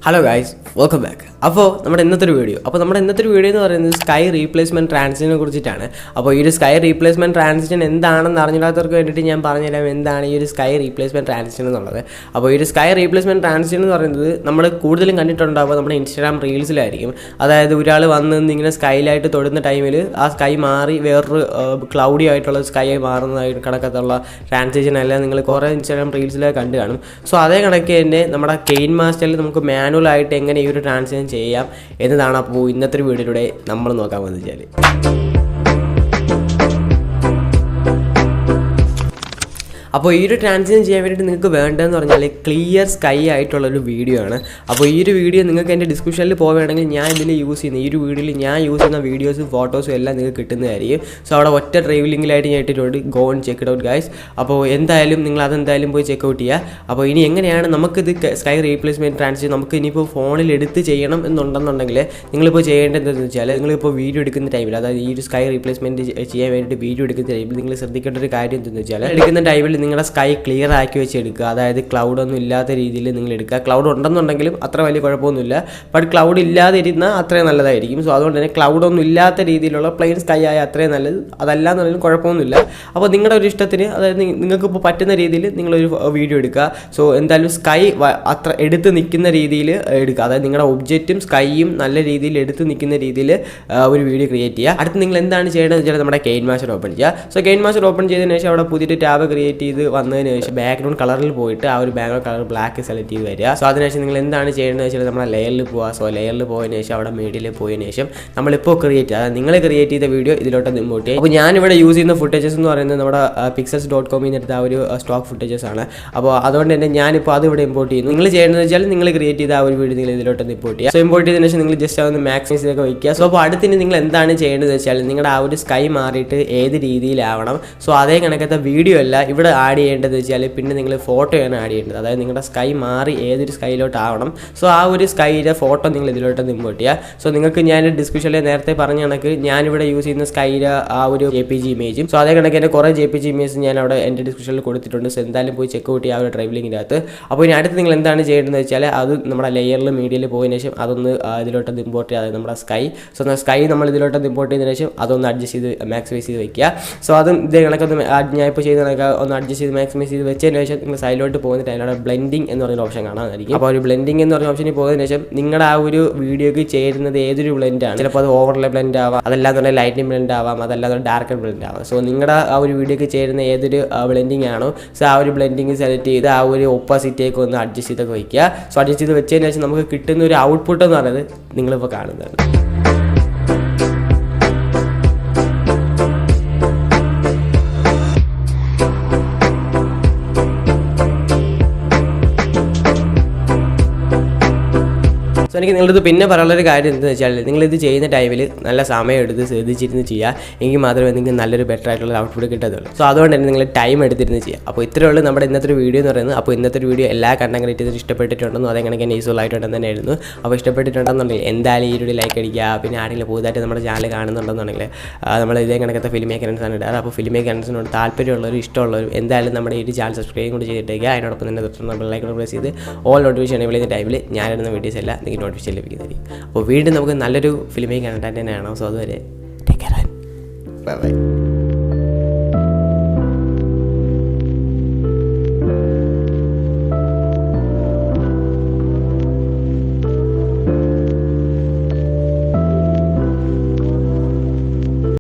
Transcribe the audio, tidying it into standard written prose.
Hello guys, welcome back. അപ്പോൾ നമ്മുടെ ഇന്നത്തെ വീഡിയോ എന്ന് പറയുന്നത് സ്കൈ റീപ്ലേസ്മെന്റ് ട്രാൻസിഷനെ കുറിച്ചിട്ടാണ്. അപ്പോൾ ഈ ഒരു സ്കൈ റീപ്ലേസ്മെന്റ് ട്രാൻസിഷൻ എന്താണെന്ന് അറിഞ്ഞിടാത്തവർക്ക് വേണ്ടിയിട്ട് ഞാൻ പറഞ്ഞുതരാം എന്താണ് ഈ ഒരു സ്കൈ റീപ്ലേസ്മെന്റ് ട്രാൻസിഷൻ എന്നുള്ളത്. അപ്പോൾ ഈ ഒരു സ്കൈ റീപ്ലേസ്മെന്റ് ട്രാൻസിഷൻ എന്ന് പറയുന്നത് നമ്മൾ കൂടുതലും കണ്ടിട്ടുണ്ടാവുക നമ്മുടെ ഇൻസ്റ്റാഗ്രാം റീൽസിലായിരിക്കും. അതായത് ഒരാൾ വന്ന് ഇങ്ങനെ സ്കൈലായിട്ട് തൊടുന്ന ടൈമിൽ ആ സ്കൈ മാറി വേറൊരു ക്ലൗഡി ആയിട്ടുള്ള സ്കൈ ആയി മാറുന്നതായിട്ട് കണക്കത്തുള്ള ട്രാൻസിഷൻ എല്ലാം നിങ്ങൾ കുറേ ഇൻസ്റ്റാഗ്രാം റീൽസിലൊക്കെ കണ്ടു കാണും. സോ അതേ കണക്ക് തന്നെ നമ്മുടെ കെയിൻമാസ്റ്ററിൽ നമുക്ക് മാനുവലായിട്ട് എങ്ങനെ ഈ ഒരു ട്രാൻസിഷൻ ചെയ്യാം എന്നതാണ് അപ്പോൾ ഇന്നത്തെ വീഡിയോയിലൂടെ നമ്മൾ നോക്കാൻ വന്നിച്ചാൽ. അപ്പോൾ ഈ ഒരു ട്രാൻസിഷൻ ചെയ്യാൻ വേണ്ടിയിട്ട് നിങ്ങൾക്ക് വേണ്ടതെന്ന് പറഞ്ഞാൽ ക്ലിയർ സ്കൈ ആയിട്ടുള്ളൊരു വീഡിയോ ആണ്. അപ്പോൾ ഈ ഒരു വീഡിയോ നിങ്ങൾക്ക് എൻ്റെ ഡിസ്ക്രിപ്ഷനിൽ പോവുകയാണെങ്കിൽ ഞാൻ ഇതിൽ യൂസ് ചെയ്യുന്ന ഈ ഒരു വീഡിയോയിൽ ഞാൻ യൂസ് ചെയ്യുന്ന വീഡിയോസും ഫോട്ടോസും എല്ലാം നിങ്ങൾക്ക് കിട്ടുന്നതായിരിക്കും. സോ അവിടെ ഒറ്റ ഡ്രൈവ് ലിങ്കിലായിട്ട് ഞാൻ ഇട്ടിട്ടുണ്ട്. Go and check it out guys. അപ്പോൾ എന്തായാലും നിങ്ങൾ അതെന്തായാലും പോയി ചെക്ക് ഔട്ട് ചെയ്യുക. അപ്പോൾ ഇനി എങ്ങനെയാണ് നമുക്കിത് സ്കൈ റീപ്ലേസ്മെൻറ്റ് ട്രാൻസിഷൻ നമുക്ക് ഇനിയിപ്പോൾ ഫോണിൽ എടുത്ത് ചെയ്യണം എന്നുണ്ടെന്നുണ്ടെങ്കിൽ നിങ്ങളിപ്പോൾ ചെയ്യേണ്ടത് എന്താണെന്ന് വെച്ചാൽ നിങ്ങളിപ്പോൾ വീഡിയോ എടുക്കുന്ന ടൈമിൽ, അതായത് ഈ ഒരു സ്കൈ റീപ്ലേസ്മെൻറ്റ് ചെയ്യാൻ വേണ്ടിയിട്ട് വീഡിയോ എടുക്കുന്ന ടൈമിൽ നിങ്ങൾ ശ്രദ്ധിക്കേണ്ട ഒരു കാര്യം എന്താണെന്ന് വെച്ചാൽ എടുക്കുന്ന ടൈമിൽ നിങ്ങളുടെ സ്കൈ ക്ലിയർ ആക്കി വെച്ച് എടുക്കുക. അതായത് ക്ലൗഡൊന്നും ഇല്ലാത്ത രീതിയിൽ നിങ്ങൾ എടുക്കുക. ക്ലൗഡ് ഉണ്ടെന്നുണ്ടെങ്കിലും അത്ര വലിയ കുഴപ്പമൊന്നുമില്ല, ബട്ട് ക്ലൗഡ് ഇല്ലാതെ ഇരുന്നാൽ അത്രയും നല്ലതായിരിക്കും. സോ അതുകൊണ്ട് തന്നെ ക്ലൗഡൊന്നും ഇല്ലാത്ത രീതിയിലുള്ള പ്ലെയിൻ സ്കൈ ആയ അത്രയും നല്ലത്. അതല്ലാന്നുണ്ടെങ്കിലും കുഴപ്പമൊന്നുമില്ല. അപ്പോൾ നിങ്ങളുടെ ഒരു ഇഷ്ടത്തിന്, അതായത് നിങ്ങൾക്കിപ്പോൾ പറ്റുന്ന രീതിയിൽ നിങ്ങളൊരു വീഡിയോ എടുക്കുക. സോ എന്തായാലും സ്കൈ അത്ര എടുത്ത് നിൽക്കുന്ന രീതിയിൽ എടുക്കുക. അതായത് നിങ്ങളുടെ ഒബ്ജക്റ്റും സ്കൈയും നല്ല രീതിയിൽ എടുത്ത് നിൽക്കുന്ന രീതിയിൽ ഒരു വീഡിയോ ക്രിയേറ്റ് ചെയ്യുക. അടുത്ത് നിങ്ങൾ എന്താണ് ചെയ്യേണ്ടതെന്ന് വെച്ചാൽ നമ്മുടെ കെയിൻമാസ്റ്റർ ഓപ്പൺ ചെയ്യുക. സോ കെയിൻമാസ്റ്റർ ഓപ്പൺ ചെയ്തതിന് ശേഷം അവിടെ പുതിയൊരു ടാബ് ക്രിയേറ്റ് ചെയ്ത് വന്നതിന് ശേഷം ബാക്ക്ഗ്രൗണ്ട് കളറിൽ പോയിട്ട് ആ ഒരു ബാക്ക്ഗ്രൗണ്ട് കളർ ബ്ലാക്ക് സെലക്ട് ചെയ്ത് വരിക. സോ അതിനുശേഷം നിങ്ങൾ എന്താണ് ചെയ്യേണ്ടതെന്ന് വെച്ചാൽ നമ്മുടെ ലെയറിൽ പോവുക. സോ ലെയറിൽ പോയതിന് ശേഷം അവിടെ മീഡിയയിൽ പോയതിന് ശേഷം നമ്മളിപ്പോൾ ക്രിയേറ്റ്, അതായത് നിങ്ങൾ ക്രിയേറ്റ് ചെയ്ത വീഡിയോ ഇതിലോട്ട് ഇമ്പോർട്ട് ചെയ്യും. അപ്പോൾ ഞാനിവിടെ യൂസ് ചെയ്യുന്ന ഫുട്ടേജസ് എന്ന് പറയുന്നത് നമ്മുടെ pixels.com എടുത്ത ആ ഒരു സ്റ്റോക്ക് ഫുട്ടേജസ് ആണ്. അപ്പോൾ അതുകൊണ്ട് തന്നെ ഞാനിപ്പോൾ അത് ഇവിടെ ഇമ്പോർട്ട് ചെയ്യുന്നു. നിങ്ങൾ ചെയ്യേണ്ടതെന്ന് വെച്ചാൽ നിങ്ങൾ ക്രിയേറ്റ് ചെയ്ത ആ ഒരു വീഡിയോ നിങ്ങൾ ഇതിലോട്ട് ഇമ്പോർട്ട് ചെയ്യുക. സോ ഇമ്പോർട്ട് ചെയ്തതിന് ശേഷം നിങ്ങൾ ജസ്റ്റ് അതൊന്ന് മാക്സിമൈസ് ചെയ്തൊക്കെ വയ്ക്കുക. സോ അപ്പോൾ അടുത്തിന് നിങ്ങൾ എന്താണ് ചെയ്യേണ്ടതെന്ന് വെച്ചാൽ നിങ്ങളുടെ ആ ഒരു സ്കൈ മാറിയിട്ട് ഏത് രീതിയിലാവണം. സോ അതേ കണക്കത്തെ വീഡിയോ അല്ല ഇവിടെ ആഡ് ചെയ്യേണ്ടത് വെച്ചാൽ പിന്നെ നിങ്ങൾ ഫോട്ടോയാണ് ആഡ് ചെയ്യേണ്ടത്. അതായത് നിങ്ങളുടെ സ്കൈ മാറി ഏതൊരു സ്കൈയിലോട്ട് ആവണം. സോ ആ ഒരു സ്കൈയുടെ ഫോട്ടോ നിങ്ങൾ ഇതിലോട്ട് ഇമ്പോർട്ട് ചെയ്യുക. സോ നിങ്ങൾക്ക് ഞാൻ ഡിസ്ക്രിപ്ഷനിൽ നേരത്തെ പറഞ്ഞ കണക്ക് ഞാനിവിടെ യൂസ് ചെയ്യുന്ന സ്കൈയുടെ ആ ഒരു JPG ഇമേജും, സോ അതേ കണക്ക് എൻ്റെ കുറേ JPG ഇമേജ് ഞാൻ അവിടെ എൻ്റെ ഡിസ്ക്രിപ്ഷനിൽ കൊടുത്തിട്ടുണ്ട്. സോ എന്തായാലും പോയി ചെക്ക് ഔട്ട് ചെയ്യുക ആ ഒരു ഡ്രൈവ് ലിങ്കിൻ്റെ അകത്ത്. അപ്പോൾ ഇനി അടുത്ത് നിങ്ങൾ എന്താണ് ചെയ്യേണ്ടതെന്ന് വെച്ചാൽ അത് നമ്മുടെ ലെയറിൽ മീഡിയയിൽ പോയതിനു ശേഷം അതൊന്ന് ഇതിലോട്ട് ഇമ്പോർട്ട് ചെയ്യുക. അതായത് നമ്മുടെ സ്കൈ, സോ സ്കൈ നമ്മൾ ഇതിലോട്ട് ഇമ്പോർട്ട് ചെയ്തതിനു ശേഷം അതൊന്ന് അഡ്ജസ്റ്റ് ചെയ്ത് മാക്സിമൈസ് ചെയ്ത് വയ്ക്കുക. സോ അതും ഇതേ കണക്കൊന്ന് ഞാൻ ഇപ്പോൾ ചെയ്ത കണക്ക് ഒന്ന് അഡ്ജസ്റ്റ് ചെയ്ത് മാക്സിമൈസ് ചെയ്ത് വെച്ചതിന് ശേഷം നിങ്ങൾ സൈഡിലോട്ട് പോകുന്നിട്ട് അതിനോട് ബ്ലെൻഡിങ് എന്ന് പറയുന്ന ഓപ്ഷൻ കാണാനായിരിക്കും. അപ്പോൾ ഒരു ബ്ലെൻഡിങ് എന്ന് പറഞ്ഞ ഓപ്ഷനിൽ പോയതിനു ശേഷം നിങ്ങളുടെ ആ ഒരു വീഡിയോക്ക് ചേരുന്നത് ഏതൊരു ബ്ലെൻഡാണ്. ചിലപ്പോൾ അത് ഓവർലേ ബ്ലെൻഡ് ആവാം, അതല്ലാതെ ലൈറ്റിംഗ് ബ്ലെൻഡ് ആവാം, അതല്ലാതെ ഡാർക്ക് ബ്ലെൻഡ് ആവാം. സോ നിങ്ങളുടെ ആ ഒരു വീഡിയോക്ക് ചേരുന്ന ഏതൊരു ബ്ലെൻഡിങ് ആണോ, സോ ആ ഒരു ബ്ലെൻഡിങ് സെലക്ട് ചെയ്ത് ആ ഒരു ഒപ്പോസിറ്റിയൊക്കെ ഒന്ന് അഡ്ജസ്റ്റ് ചെയ്തൊക്കെ വയ്ക്കുക. സോ അഡ്ജസ്റ്റ് ചെയ്ത് വെച്ചതിന് ശേഷം നമുക്ക് കിട്ടുന്ന ഒരു ഔട്ട്പുട്ട് എന്ന് പറയുന്നത് നിങ്ങളിപ്പോൾ കാണുന്നതാണ്. എനിക്ക് നിങ്ങളിത് പിന്നെ പറയാനുള്ളൊരു കാര്യം എന്താണെന്ന് വെച്ചാൽ നിങ്ങളിത് ചെയ്യുന്ന ടൈമിൽ നല്ല സമയം എടുത്ത് ശ്രദ്ധിച്ചിരുന്ന് ചെയ്യുക. എങ്കിൽ മാത്രമേ നിങ്ങൾക്ക് നല്ലൊരു ബെറ്റർ ആയിട്ടുള്ള ഔട്ട്പുട്ട് കിട്ടത്തുള്ളൂ. സോ അതുകൊണ്ട് തന്നെ നിങ്ങൾ ടൈം എടുത്തിരുന്ന് ചെയ്യുക. അപ്പോൾ ഇത്രയേ ഉള്ളൂ നമ്മുടെ ഇന്നത്തെ ഒരു വീഡിയോ എന്ന് പറയുന്നത്. അപ്പോൾ ഇന്നത്തെ ഒരു വീഡിയോ എല്ലാ കണ്ടന്റ് ക്രിയേറ്റേഴ്സും ഇഷ്ടപ്പെട്ടിട്ടുണ്ടെന്നും അതേ കണക്ക് യൂസ്ഫുൾ ആയിട്ടുണ്ടെന്ന് തന്നെ ആയിരുന്നു. അപ്പോൾ ഇഷ്ടപ്പെട്ടിട്ടുണ്ടെന്നുണ്ടെങ്കിൽ എന്തായാലും ഈ വീഡിയോ ലൈക്ക് അടിക്കുക. പിന്നെ ആരെങ്കിലും പുതുതായിട്ട് നമ്മുടെ ചാനൽ കാണുന്നുണ്ടെന്നുണ്ടെങ്കിൽ നമ്മൾ ഇതേ കണക്കത്തെ ഫിലിം മേക്കേഴ്സാണ് ഇടാറ്. അപ്പോൾ ഫിലിം മേക്കേഴ്സിനോട് താല്പര്യമുള്ളവരും ഇഷ്ടമുള്ളവരും എന്തായാലും നമ്മുടെ ഈ ഒരു ചാനൽ സബ്സ്ക്രൈബ് കൂടി ചെയ്തിട്ടേക്കുക. അതിനോടൊപ്പം തന്നെ തൊട്ട് ലൈക്ക് പ്രസ് ചെയ്ത് ഓൾ നോട്ടിഫിക്കേഷൻ എനേബിൾ ചെയ്യുന്ന ടൈമിൽ ഞാനിടുന്ന വീഡിയോസ് എല്ലാം നിങ്ങൾക്ക് നോട്ടിഫിക്കേഷൻ ലഭിക്കുന്നതായിരിക്കും. അപ്പോൾ വീണ്ടും നമുക്ക് നല്ലൊരു ഫിലിമേ കണ്ടിട്ട് തന്നെയാണ്. സോ അതുവരെ ടേക്ക് കെയർ, ബൈ ബൈ.